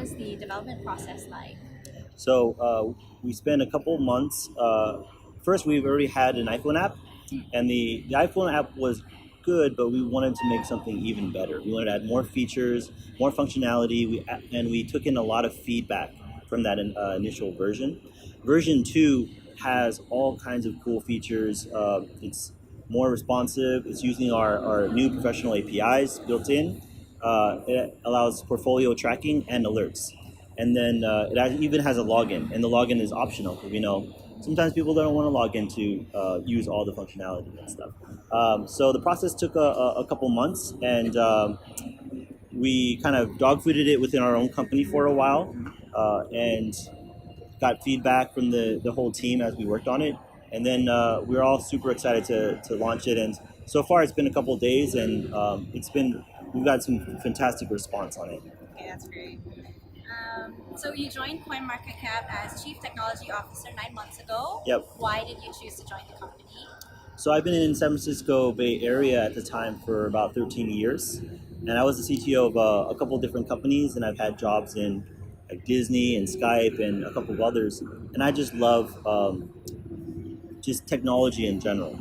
was the development process like? So we spent a couple months. First, we've already had an iPhone app, and the iPhone app was good, but we wanted to make something even better. We wanted to add more features, more functionality, and we took in a lot of feedback from that initial version. Version 2 has all kinds of cool features. It's more responsive. It's using our new professional APIs built in. It allows portfolio tracking and alerts. And then even has a login, and the login is optional because we know sometimes people don't want to log in to use all the functionality and stuff. So the process took a couple months, and we kind of dogfooded it within our own company for a while, and got feedback from the whole team as we worked on it. And then we were all super excited to launch it. And so far it's been a couple of days, and we've got some fantastic response on it. Okay, that's great. So you joined CoinMarketCap as Chief Technology Officer 9 months ago. Yep. Why did you choose to join the company? So I've been in San Francisco Bay Area at the time for about 13 years. And I was the CTO of a couple of different companies, and I've had jobs in like Disney and Skype and a couple of others. And I just love just technology in general.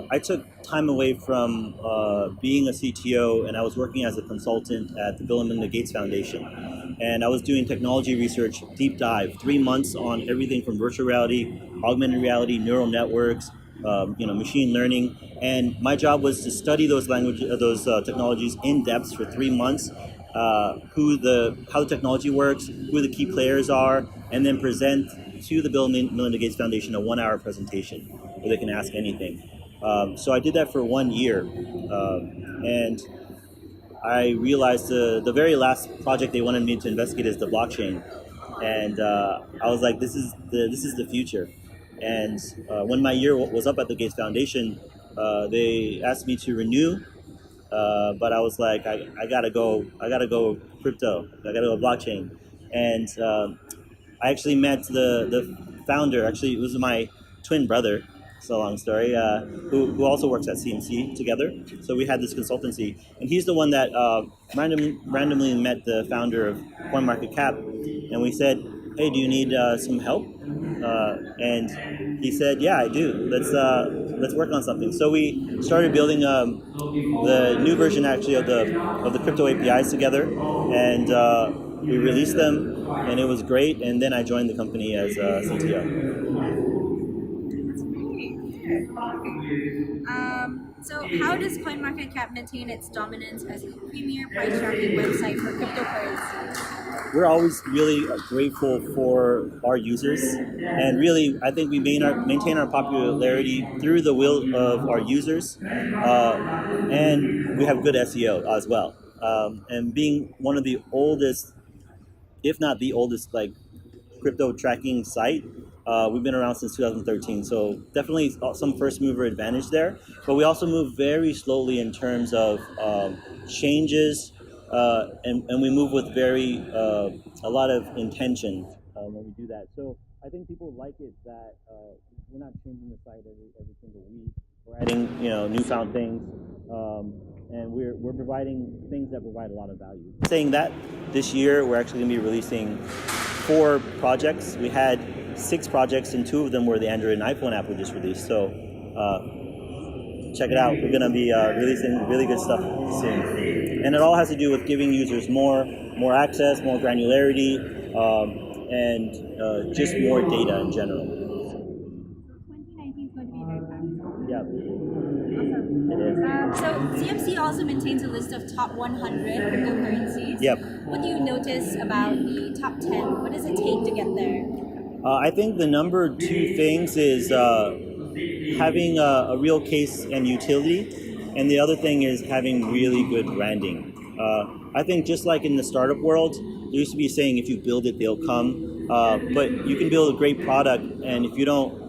I took time away from being a CTO, and I was working as a consultant at the Bill and Melinda Gates Foundation. And I was doing technology research, deep dive, 3 months on everything from virtual reality, augmented reality, neural networks, machine learning. And my job was to study those technologies in depth for 3 months, how the technology works, who the key players are, and then present to the Bill and Melinda Gates Foundation a 1-hour presentation where they can ask anything. So I did that for 1 year, and I realized the very last project they wanted me to investigate is the blockchain, and I was like, this is the future. And when my year was up at the Gates Foundation, they asked me to renew, but I was like, I gotta go crypto, I gotta go blockchain, and I actually met the founder. Actually, it was my twin brother. It's a long story. Who also works at CMC together. So we had this consultancy, and he's the one that randomly met the founder of CoinMarketCap, and we said, "Hey, do you need some help?" And he said, "Yeah, I do. Let's work on something." So we started building the new version actually of the crypto APIs together, and we released them, and it was great. And then I joined the company as a CTO. So how does CoinMarketCap maintain its dominance as a premier price tracking website for cryptocurrency? We're always really grateful for our users, and really I think we maintain our popularity through the will of our users, and we have good SEO as well. And being one of the oldest, if not the oldest, like crypto tracking site. We've been around since 2013, so definitely some first mover advantage there. But we also move very slowly in terms of changes, and we move with a lot of intention when we do that. So I think people like it that we're not changing the site every single week. We're adding newfound things, and we're providing things that provide a lot of value. Saying that, this year we're actually going to be releasing 4 projects. We had 6 projects, and 2 of them were the Android and iPhone app we just released. So check it out. We're going to be releasing really good stuff soon. And it all has to do with giving users more access, more granularity, and just more data in general. 2019 is going to be very fast. Yeah. Awesome. It is. So CMC also maintains a list of top 100 cryptocurrencies. Yep. What do you notice about the top 10? What does it take to get there? I think the number 2 things is having a real case and utility, and the other thing is having really good branding. I think just like in the startup world, there used to be a saying, if you build it, they'll come. But you can build a great product, and if you don't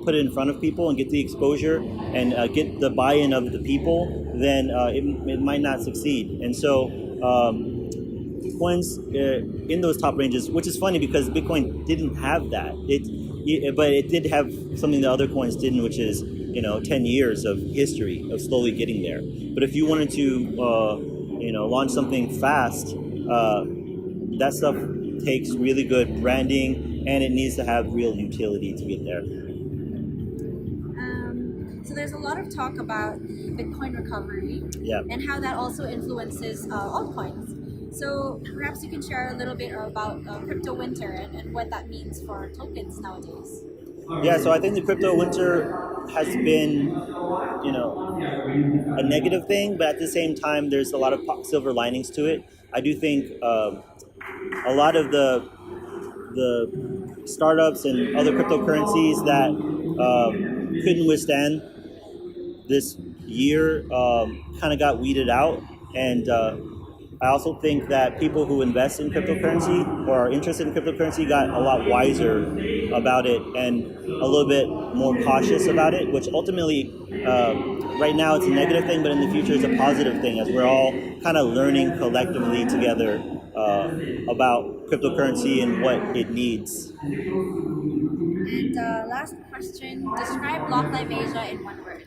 put it in front of people and get the exposure and get the buy-in of the people, then it might not succeed. And so coins in those top ranges, which is funny because Bitcoin didn't have that. But it did have something that other coins didn't, which is 10 years of history of slowly getting there. But if you wanted to launch something fast, that stuff takes really good branding, and it needs to have real utility to get there. So there's a lot of talk about the Bitcoin recovery Yeah. and how that also influences altcoins. So perhaps you can share a little bit about crypto winter and what that means for tokens nowadays. Yeah, so I think the crypto winter has been, you know, a negative thing, but at the same time, there's a lot of silver linings to it. I do think a lot of the startups and other cryptocurrencies that couldn't withstand this year kind of got weeded out, and I also think that people who invest in cryptocurrency or are interested in cryptocurrency got a lot wiser about it and a little bit more cautious about it, which ultimately, right now it's a negative thing, but in the future it's a positive thing as we're all kind of learning collectively together about cryptocurrency and what it needs. And last question, describe Block Live Asia in one word.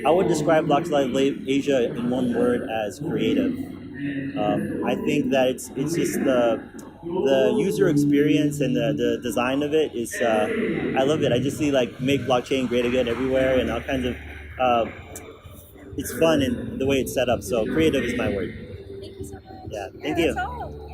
I would describe Blocklight Asia in one word as creative. I think that it's just the user experience and the design of it is I love it. I just see like make blockchain great again everywhere and all kinds of it's fun in the way it's set up. So creative is my word. Thank you so much. Yeah, Yeah, thank that's you. all.